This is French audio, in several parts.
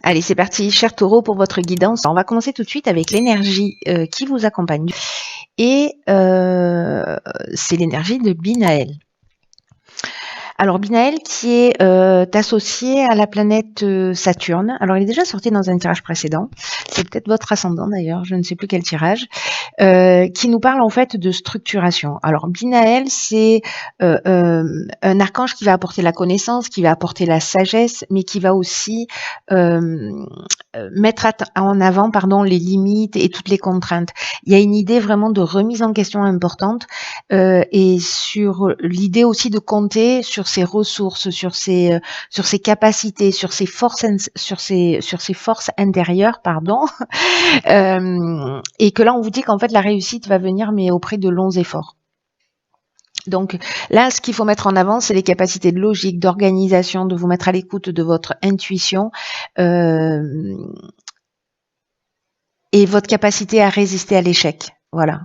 Allez, c'est parti, cher Taureau, pour votre guidance. On va commencer tout de suite avec l'énergie qui vous accompagne. Et c'est l'énergie de Binaël. Alors Binaël qui est associé à la planète Saturne. Alors il est déjà sorti dans un tirage précédent. C'est peut-être votre ascendant d'ailleurs, je ne sais plus quel tirage. Qui nous parle en fait de structuration. Alors Binaël, c'est un archange qui va apporter la connaissance, qui va apporter la sagesse, mais qui va aussi mettre en avant les limites et toutes les contraintes. Il y a une idée vraiment de remise en question importante et sur l'idée aussi de compter sur ses ressources, sur ses capacités, sur ses forces intérieures, et que là on vous dit qu'en fait la réussite va venir mais auprès de longs efforts. Donc là, ce qu'il faut mettre en avant, c'est les capacités de logique, d'organisation, de vous mettre à l'écoute de votre intuition et votre capacité à résister à l'échec. Voilà.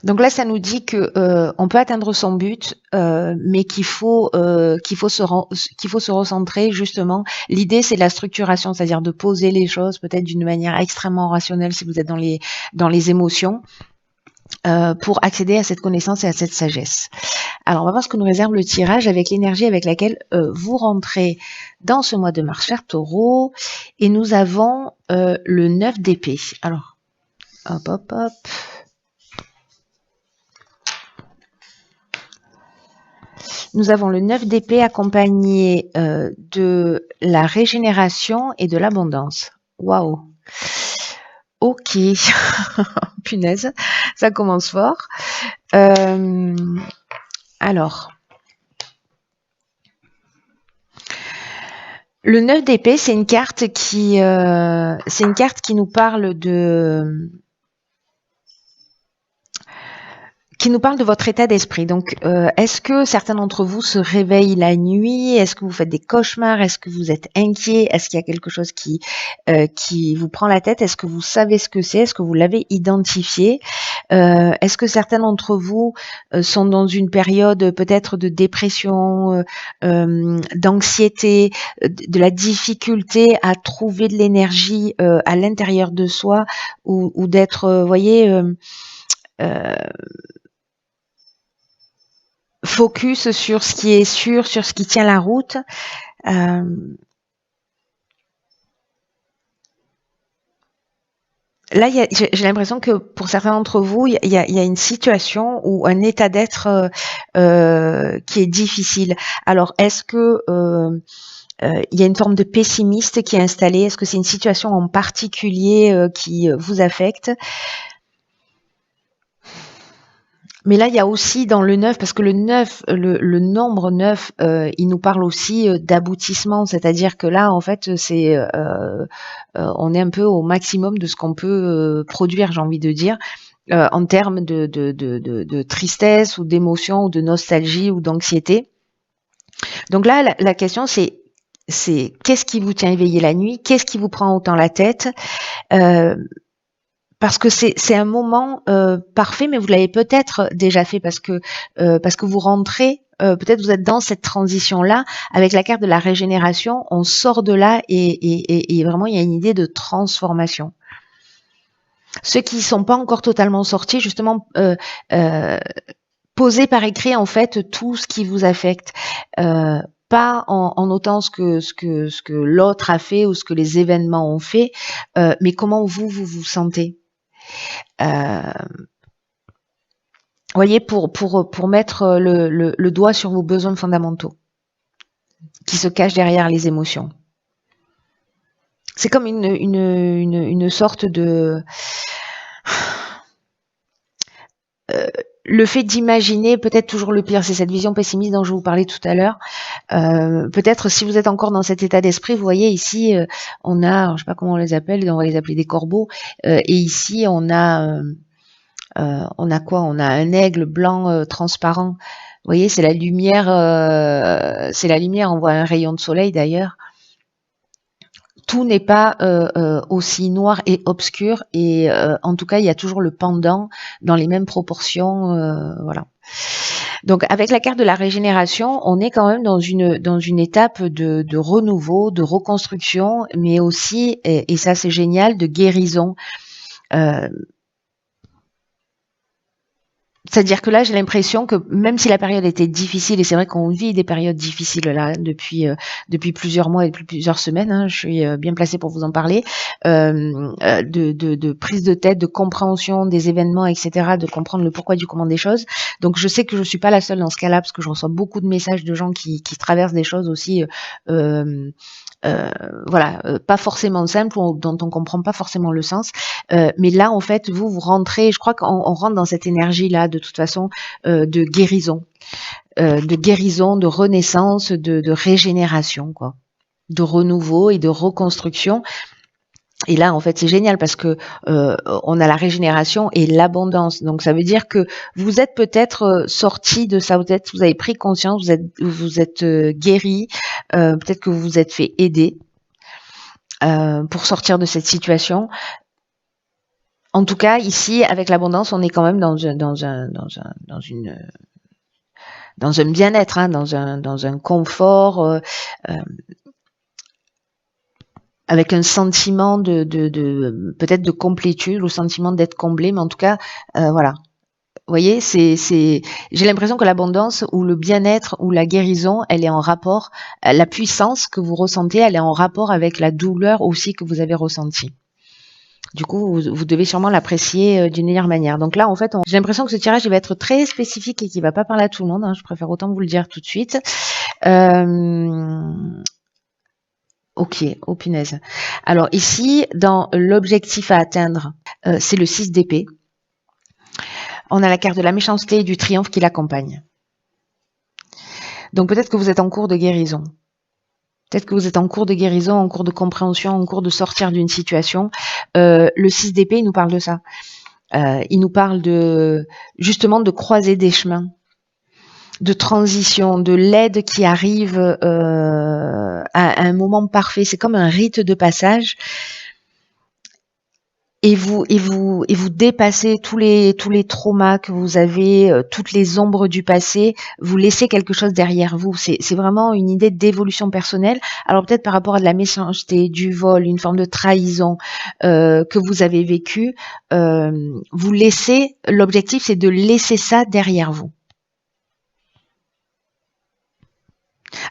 Donc là, ça nous dit que on peut atteindre son but, mais qu'il faut se recentrer justement. L'idée, c'est la structuration, c'est-à-dire de poser les choses peut-être d'une manière extrêmement rationnelle si vous êtes dans les émotions, pour accéder à cette connaissance et à cette sagesse. Alors, on va voir ce que nous réserve le tirage avec l'énergie avec laquelle vous rentrez dans ce mois de mars, cher Taureau. Et nous avons le 9 d'épée. Alors, hop. Nous avons le 9 d'épée accompagné de la régénération et de l'abondance. Waouh! Ok, punaise, ça commence fort. Alors, le 9 d'épée, c'est une carte qui nous parle de votre état d'esprit. Donc, est-ce que certains d'entre vous se réveillent la nuit? Est-ce que vous faites des cauchemars? Est-ce que vous êtes inquiet? Est-ce qu'il y a quelque chose qui vous prend la tête? Est-ce que vous savez ce que c'est? Est-ce que vous l'avez identifié? Est-ce que certains d'entre vous sont dans une période peut-être de dépression, d'anxiété, de la difficulté à trouver de l'énergie à l'intérieur de soi ou d'être, focus sur ce qui est sûr, sur ce qui tient la route. Là, j'ai l'impression que pour certains d'entre vous, il y a une situation ou un état d'être qui est difficile. Alors, est-ce que il y a une forme de pessimiste qui est installée? Est-ce que c'est une situation en particulier qui vous affecte? Mais là, il y a aussi dans le 9, parce que le 9, le nombre 9, il nous parle aussi d'aboutissement, c'est-à-dire que là, en fait, on est un peu au maximum de ce qu'on peut produire, j'ai envie de dire, en termes de tristesse ou d'émotion ou de nostalgie ou d'anxiété. Donc là, la question, c'est qu'est-ce qui vous tient éveillé la nuit? Qu'est-ce qui vous prend autant la tête? Parce que c'est un moment parfait, mais vous l'avez peut-être déjà fait parce que vous rentrez, peut-être vous êtes dans cette transition-là, avec la carte de la régénération, on sort de là et vraiment il y a une idée de transformation. Ceux qui ne sont pas encore totalement sortis, justement, posez par écrit en fait tout ce qui vous affecte. Pas en notant ce que l'autre a fait ou ce que les événements ont fait, mais comment vous sentez. Voyez, pour mettre le doigt sur vos besoins fondamentaux qui se cachent derrière les émotions. C'est comme une sorte de le fait d'imaginer peut-être toujours le pire, c'est cette vision pessimiste dont je vous parlais tout à l'heure. Peut-être si vous êtes encore dans cet état d'esprit, vous voyez ici, on a, je sais pas comment on les appelle, on va les appeler des corbeaux, et ici on a quoi? On a un aigle blanc transparent. Vous voyez, c'est la lumière, on voit un rayon de soleil d'ailleurs. Tout n'est pas aussi noir et obscur et en tout cas il y a toujours le pendant dans les mêmes proportions, voilà. Donc avec la carte de la régénération, on est quand même dans une étape de renouveau, de reconstruction, mais aussi, et ça c'est génial, de guérison. C'est-à-dire que là, j'ai l'impression que même si la période était difficile, et c'est vrai qu'on vit des périodes difficiles là depuis plusieurs mois et depuis plusieurs semaines, hein, je suis bien placée pour vous en parler, de prise de tête, de compréhension des événements, etc., de comprendre le pourquoi du comment des choses. Donc je sais que je suis pas la seule dans ce cas-là, parce que je reçois beaucoup de messages de gens qui traversent des choses aussi voilà, pas forcément simple, ou dont on comprend pas forcément le sens. Mais là, en fait, vous rentrez, je crois qu'on rentre dans cette énergie-là, de toute façon, de guérison, de renaissance, de régénération, quoi, de renouveau et de reconstruction. Et là, en fait, c'est génial parce que on a la régénération et l'abondance. Donc, ça veut dire que vous êtes peut-être sorti de ça, peut-être vous avez pris conscience, vous êtes guéri, peut-être que vous vous êtes fait aider pour sortir de cette situation. En tout cas, ici, avec l'abondance, on est quand même dans un bien-être, hein, dans un confort. Avec un sentiment de peut-être de complétude, le sentiment d'être comblé, mais en tout cas, voilà. Vous voyez, j'ai l'impression que l'abondance ou le bien-être ou la guérison, elle est en rapport, la puissance que vous ressentez, elle est en rapport avec la douleur aussi que vous avez ressentie. Du coup, vous devez sûrement l'apprécier d'une meilleure manière. Donc là, en fait, j'ai l'impression que ce tirage, il va être très spécifique et qu'il va pas parler à tout le monde, hein, je préfère autant vous le dire tout de suite. Ok, oh punaise. Alors ici, dans l'objectif à atteindre, c'est le 6 d'épée. On a la carte de la méchanceté et du triomphe qui l'accompagne. Donc peut-être que vous êtes en cours de guérison. Peut-être que vous êtes en cours de guérison, en cours de compréhension, en cours de sortir d'une situation. Le 6 d'épée, il nous parle de ça. Il nous parle justement de croiser des chemins, de transition, de l'aide qui arrive à un moment parfait. C'est comme un rite de passage. Et vous dépassez tous les traumas que vous avez, toutes les ombres du passé. Vous laissez quelque chose derrière vous. C'est vraiment une idée d'évolution personnelle. Alors peut-être par rapport à de la méchanceté, du vol, une forme de trahison que vous avez vécu, vous laissez. L'objectif, c'est de laisser ça derrière vous.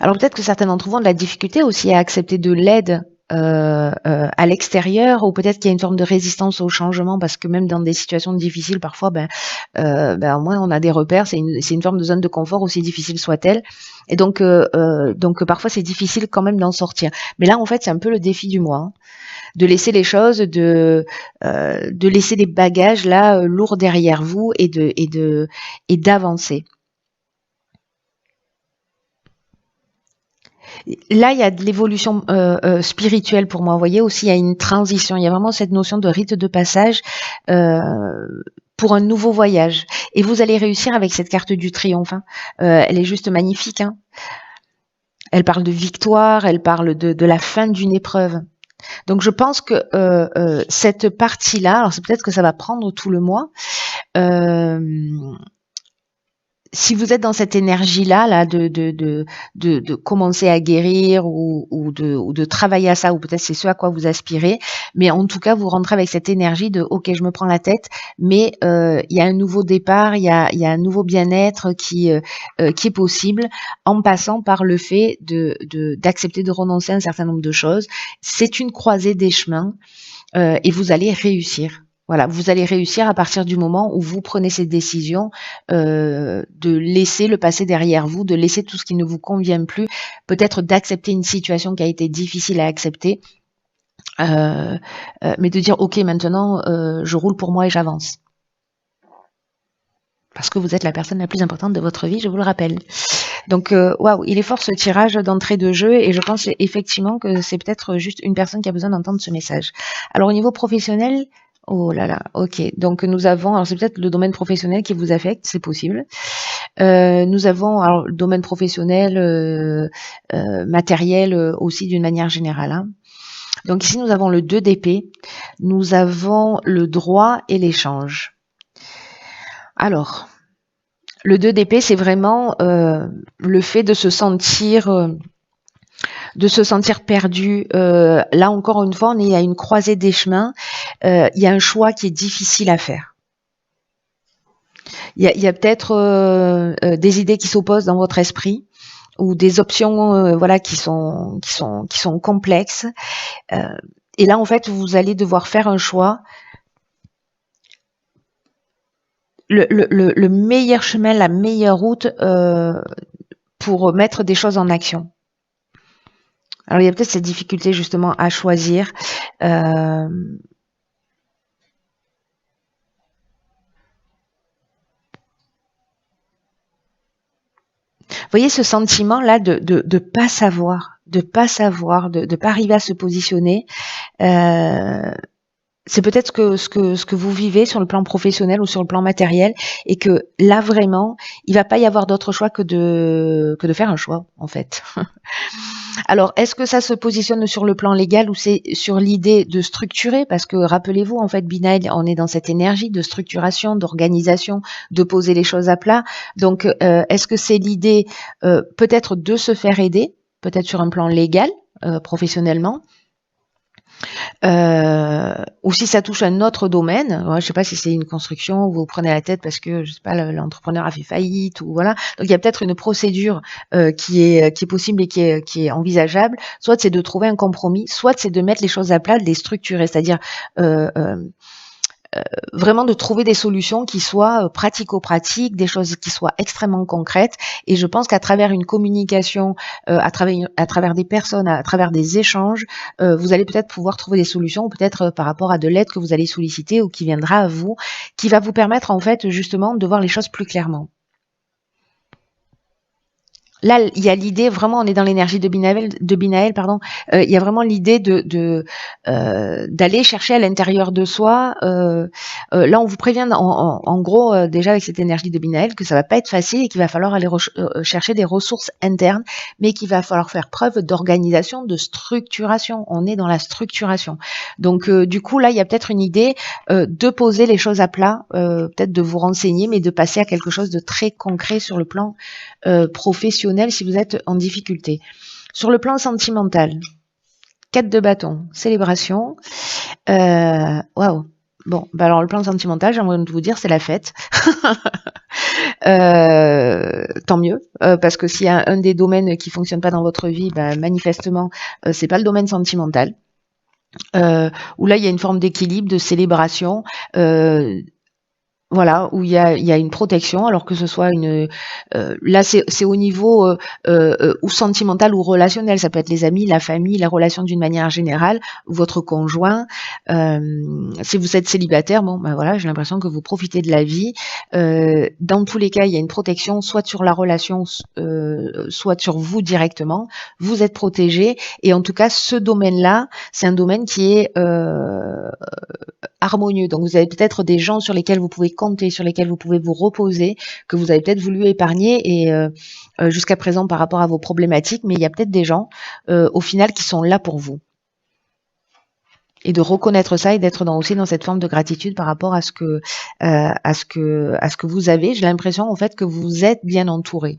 Alors peut-être que certains d'entre vous ont de la difficulté aussi à accepter de l'aide à l'extérieur, ou peut-être qu'il y a une forme de résistance au changement, parce que même dans des situations difficiles, parfois, au moins on a des repères, c'est une forme de zone de confort, aussi difficile soit-elle, et donc parfois c'est difficile quand même d'en sortir. Mais là, en fait, c'est un peu le défi du mois, hein, de laisser les choses, de laisser des bagages là lourds derrière vous et d'avancer. Là, il y a de l'évolution spirituelle pour moi. Vous voyez, aussi, il y a une transition. Il y a vraiment cette notion de rite de passage pour un nouveau voyage. Et vous allez réussir avec cette carte du triomphe. Hein. Elle est juste magnifique. Hein. Elle parle de victoire, elle parle de la fin d'une épreuve. Donc, je pense que cette partie-là, alors c'est peut-être que ça va prendre tout le mois, si vous êtes dans cette énergie-là, de commencer à guérir ou de travailler à ça, ou peut-être c'est ce à quoi vous aspirez, mais en tout cas, vous rentrez avec cette énergie de « Ok, je me prends la tête, mais il y a un nouveau départ, il y a un nouveau bien-être qui est possible en passant par le fait d'accepter de renoncer à un certain nombre de choses. C'est une croisée des chemins et vous allez réussir. » Voilà, vous allez réussir à partir du moment où vous prenez cette décision de laisser le passé derrière vous, de laisser tout ce qui ne vous convient plus, peut-être d'accepter une situation qui a été difficile à accepter, mais de dire « Ok, maintenant, je roule pour moi et j'avance. » Parce que vous êtes la personne la plus importante de votre vie, je vous le rappelle. Donc, waouh, il est fort ce tirage d'entrée de jeu, et je pense effectivement que c'est peut-être juste une personne qui a besoin d'entendre ce message. Alors, au niveau professionnel... Oh là là, ok. Donc nous avons, alors c'est peut-être le domaine professionnel qui vous affecte, c'est possible. Nous avons alors le domaine professionnel, matériel aussi d'une manière générale. Hein. Donc ici nous avons le 2 d'épée, nous avons le droit et l'échange. Alors, Le 2 d'épée, c'est vraiment le fait de se sentir perdu. Là encore une fois, on est à une croisée des chemins. Il y a un choix qui est difficile à faire. Il y a peut-être des idées qui s'opposent dans votre esprit ou des options voilà qui sont complexes. Et là, en fait, vous allez devoir faire un choix. Le meilleur chemin, la meilleure route pour mettre des choses en action. Alors, il y a peut-être cette difficulté justement à choisir. Vous voyez ce sentiment-là de pas savoir, de pas arriver à se positionner. C'est peut-être ce que vous vivez sur le plan professionnel ou sur le plan matériel, et que là vraiment, il va pas y avoir d'autre choix que de faire un choix en fait. Alors, est-ce que ça se positionne sur le plan légal ou c'est sur l'idée de structurer? Parce que rappelez-vous, en fait, Binaël, on est dans cette énergie de structuration, d'organisation, de poser les choses à plat. Donc, est-ce que c'est l'idée peut-être de se faire aider, peut-être sur un plan légal, professionnellement, ou si ça touche un autre domaine, je sais pas si c'est une construction où vous prenez la tête parce que je sais pas l'entrepreneur a fait faillite ou voilà. Donc il y a peut-être une procédure qui est possible et qui est envisageable. Soit c'est de trouver un compromis, soit c'est de mettre les choses à plat, de les structurer, c'est-à-dire vraiment de trouver des solutions qui soient pratico-pratiques, des choses qui soient extrêmement concrètes. Et je pense qu'à travers une communication, à travers des personnes, à travers des échanges, vous allez peut-être pouvoir trouver des solutions, ou peut-être par rapport à de l'aide que vous allez solliciter ou qui viendra à vous, qui va vous permettre en fait justement de voir les choses plus clairement. Là, il y a l'idée, vraiment, on est dans l'énergie de Binaël, pardon. Il y a vraiment l'idée d'aller chercher à l'intérieur de soi. Là, on vous prévient, en gros, déjà avec cette énergie de Binaël, que ça va pas être facile et qu'il va falloir aller chercher des ressources internes, mais qu'il va falloir faire preuve d'organisation, de structuration. On est dans la structuration. Donc, du coup, là, il y a peut-être une idée de poser les choses à plat, peut-être de vous renseigner, mais de passer à quelque chose de très concret sur le plan professionnel si vous êtes en difficulté. Sur le plan sentimental, 4 de bâton, célébration. Waouh. Bon, bah alors le plan sentimental, j'aimerais vous dire, c'est la fête. Tant mieux, parce que s'il y a un des domaines qui fonctionne pas dans votre vie, bah, manifestement, c'est pas le domaine sentimental. Où là, il y a une forme d'équilibre, de célébration. Voilà, où il y a une protection, alors que ce soit là c'est au niveau ou sentimental ou relationnel, ça peut être les amis, la famille, la relation d'une manière générale, votre conjoint. Si vous êtes célibataire, bon ben voilà, j'ai l'impression que vous profitez de la vie. Dans tous les cas, il y a une protection, soit sur la relation, soit sur vous directement. Vous êtes protégé, et en tout cas, ce domaine-là, c'est un domaine qui est harmonieux. Donc vous avez peut-être des gens sur lesquels vous pouvez compter, sur lesquels vous pouvez vous reposer, que vous avez peut-être voulu épargner et jusqu'à présent par rapport à vos problématiques, mais il y a peut-être des gens au final qui sont là pour vous. Et de reconnaître ça et d'être aussi dans cette forme de gratitude par rapport à ce que vous avez. J'ai l'impression en fait que vous êtes bien entouré.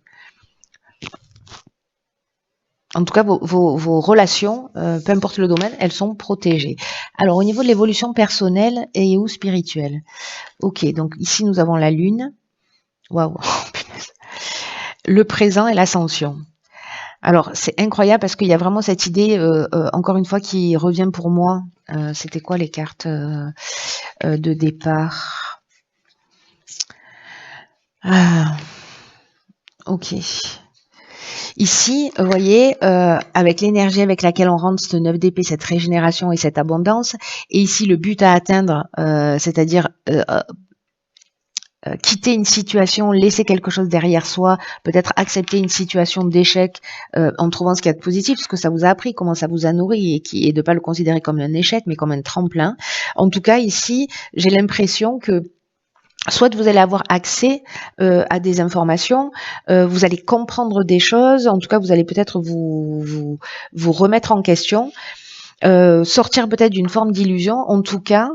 En tout cas, vos relations, peu importe le domaine, elles sont protégées. Alors, au niveau de l'évolution personnelle et ou spirituelle. Ok, donc ici, nous avons la Lune. Waouh. Le présent et l'ascension. Alors, c'est incroyable parce qu'il y a vraiment cette idée, encore une fois, qui revient pour moi. C'était quoi les cartes de départ? Ok. Ici, vous voyez, avec l'énergie avec laquelle on rentre ce 9 d'épée, cette régénération et cette abondance, et ici le but à atteindre, c'est-à-dire quitter une situation, laisser quelque chose derrière soi, peut-être accepter une situation d'échec en trouvant ce qu'il y a de positif, ce que ça vous a appris, comment ça vous a nourri, et de ne pas le considérer comme un échec, mais comme un tremplin. En tout cas, ici, j'ai l'impression que soit vous allez avoir accès à des informations, vous allez comprendre des choses, en tout cas vous allez peut-être vous remettre en question, sortir peut-être d'une forme d'illusion, en tout cas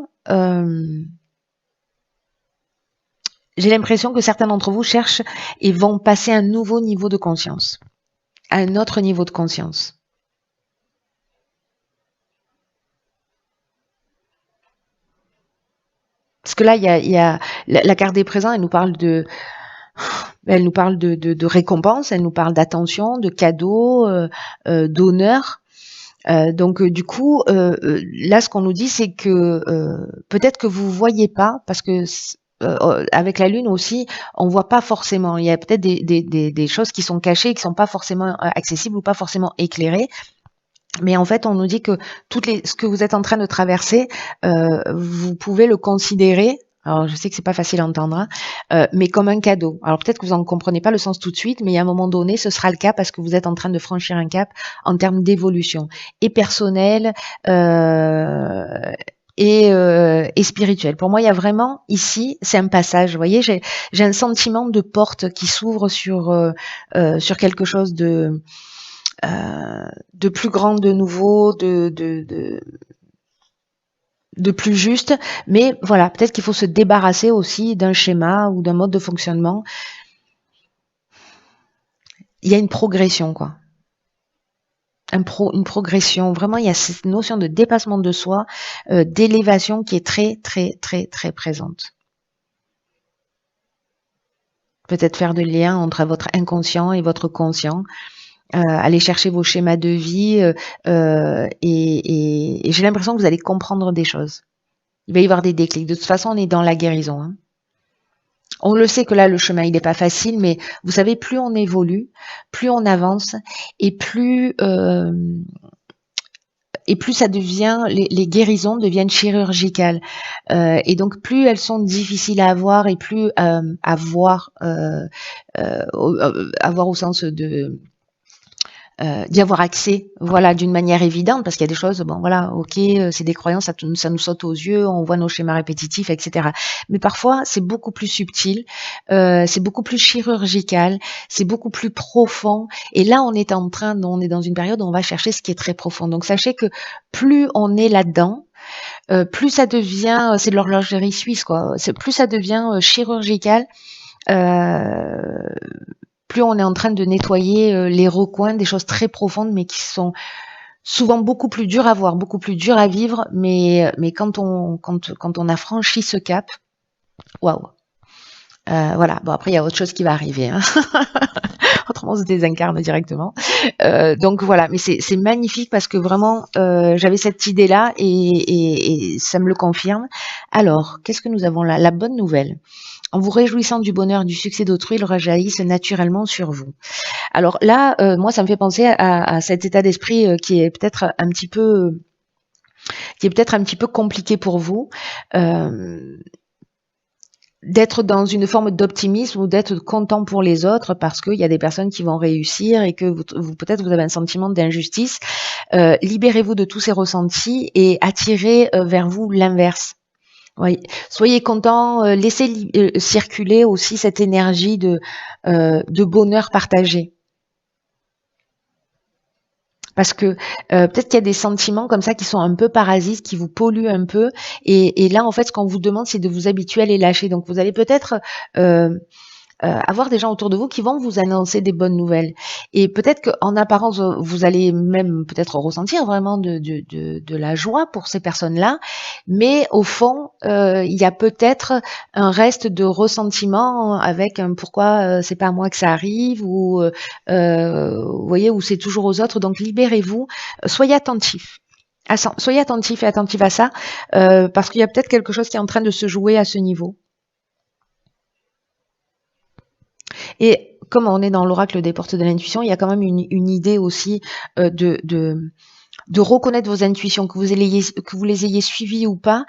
j'ai l'impression que certains d'entre vous cherchent et vont passer à un nouveau niveau de conscience, à un autre niveau de conscience. Parce que là, il y a la carte des présents, elle nous parle de récompense, elle nous parle d'attention, de cadeaux, d'honneur. Donc du coup, là, ce qu'on nous dit, c'est que peut-être que vous voyez pas, parce que avec la lune aussi, on voit pas forcément. Il y a peut-être des choses qui sont cachées, qui sont pas forcément accessibles ou pas forcément éclairées. Mais en fait, on nous dit que ce que vous êtes en train de traverser, vous pouvez le considérer. Alors, je sais que c'est pas facile à entendre, hein, mais comme un cadeau. Alors, peut-être que vous en comprenez pas le sens tout de suite, mais à un moment donné, ce sera le cas parce que vous êtes en train de franchir un cap en termes d'évolution et personnelle et spirituelle. Pour moi, il y a vraiment ici, c'est un passage. Vous voyez, j'ai un sentiment de porte qui s'ouvre sur quelque chose de plus grand, de nouveau, de plus juste, mais voilà, peut-être qu'il faut se débarrasser aussi d'un schéma ou d'un mode de fonctionnement. Il y a une progression, quoi. Une progression, vraiment, il y a cette notion de dépassement de soi, d'élévation qui est très, très, très, très présente. Peut-être faire de lien entre votre inconscient et votre conscient. Aller chercher vos schémas de vie et j'ai l'impression que vous allez comprendre des choses. Il va y avoir des déclics. De toute façon, on est dans la guérison. Hein. On le sait que là, le chemin, il n'est pas facile, mais vous savez, plus on évolue, plus on avance et plus ça devient, les guérisons deviennent chirurgicales. Et donc, plus elles sont difficiles à avoir et plus avoir au sens de d'y avoir accès, voilà, d'une manière évidente, parce qu'il y a des choses, bon, voilà, ok, c'est des croyances, ça nous saute aux yeux, on voit nos schémas répétitifs, etc. Mais parfois, c'est beaucoup plus subtil, c'est beaucoup plus chirurgical, c'est beaucoup plus profond. Et là, on est dans une période où on va chercher ce qui est très profond. Donc, sachez que plus on est là-dedans, plus ça devient, c'est de l'horlogerie suisse, quoi. Plus ça devient chirurgical. Plus on est en train de nettoyer les recoins, des choses très profondes, mais qui sont souvent beaucoup plus dures à voir, beaucoup plus dures à vivre. Mais quand on a franchi ce cap, waouh. Voilà. Bon, après il y a autre chose qui va arriver. Hein. Autrement, on se désincarne directement. Donc voilà. Mais c'est magnifique parce que vraiment, j'avais cette idée-là et ça me le confirme. Alors, qu'est-ce que nous avons là? La bonne nouvelle. En vous réjouissant du bonheur et du succès d'autrui, ils rejaillissent naturellement sur vous. Alors là, moi, ça me fait penser à cet état d'esprit qui est peut-être un petit peu compliqué pour vous. D'être dans une forme d'optimisme ou d'être content pour les autres parce qu'il y a des personnes qui vont réussir et que vous peut-être vous avez un sentiment d'injustice. Libérez-vous de tous ces ressentis et attirez vers vous l'inverse. Oui, soyez content, laissez circuler aussi cette énergie de bonheur partagé. Parce que peut-être qu'il y a des sentiments comme ça qui sont un peu parasites, qui vous polluent un peu. Et là, en fait, ce qu'on vous demande, c'est de vous habituer à les lâcher. Donc, vous allez peut-être avoir des gens autour de vous qui vont vous annoncer des bonnes nouvelles. Et peut-être qu'en apparence, vous allez même peut-être ressentir vraiment de la joie pour ces personnes-là. Mais au fond, il y a peut-être un reste de ressentiment avec un pourquoi c'est pas à moi que ça arrive ou vous voyez, où c'est toujours aux autres. Donc libérez-vous, soyez attentifs. Soyez attentifs et attentifs à ça parce qu'il y a peut-être quelque chose qui est en train de se jouer à ce niveau. Et comme on est dans l'oracle des portes de l'intuition, il y a quand même une idée aussi de reconnaître vos intuitions, que vous les ayez suivies ou pas.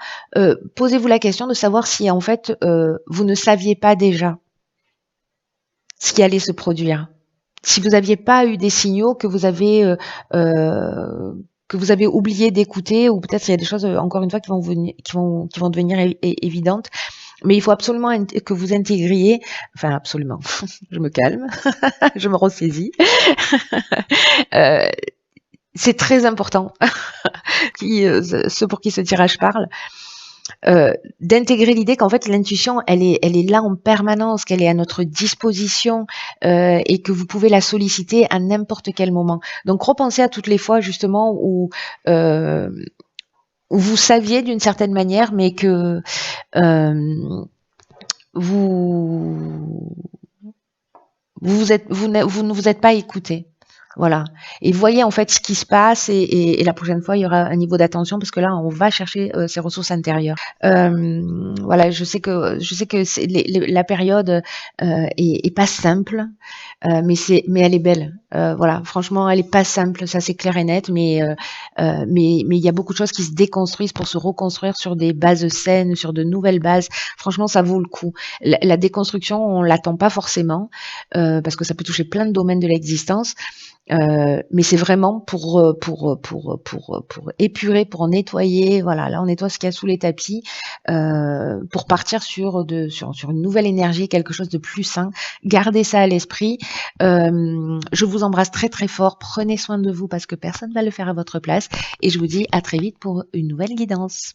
Posez-vous la question de savoir si en fait vous ne saviez pas déjà ce qui allait se produire. Si vous n'aviez pas eu des signaux que vous avez oublié d'écouter, ou peut-être il y a des choses encore une fois qui vont devenir évidentes. Mais il faut absolument que vous intégriez, enfin absolument, je me calme, je me ressaisis. C'est très important, ceux pour qui ce tirage parle. d'intégrer l'idée qu'en fait l'intuition elle est là en permanence, qu'elle est à notre disposition et que vous pouvez la solliciter à n'importe quel moment. Donc repensez à toutes les fois justement où vous saviez d'une certaine manière, mais que vous vous ne vous êtes pas écouté. Voilà. Et voyez en fait ce qui se passe et la prochaine fois il y aura un niveau d'attention parce que là on va chercher ces ressources intérieures. Voilà, je sais que la période est pas simple, mais elle est belle. Voilà, franchement elle est pas simple, ça c'est clair et net, mais il y a beaucoup de choses qui se déconstruisent pour se reconstruire sur des bases saines, sur de nouvelles bases. Franchement ça vaut le coup. La déconstruction on l'attend pas forcément parce que ça peut toucher plein de domaines de l'existence. Mais c'est vraiment pour épurer, pour nettoyer. Voilà, là on nettoie ce qu'il y a sous les tapis pour partir sur une nouvelle énergie, quelque chose de plus sain. Gardez ça à l'esprit. Je vous embrasse très très fort. Prenez soin de vous parce que personne ne va le faire à votre place. Et je vous dis à très vite pour une nouvelle guidance.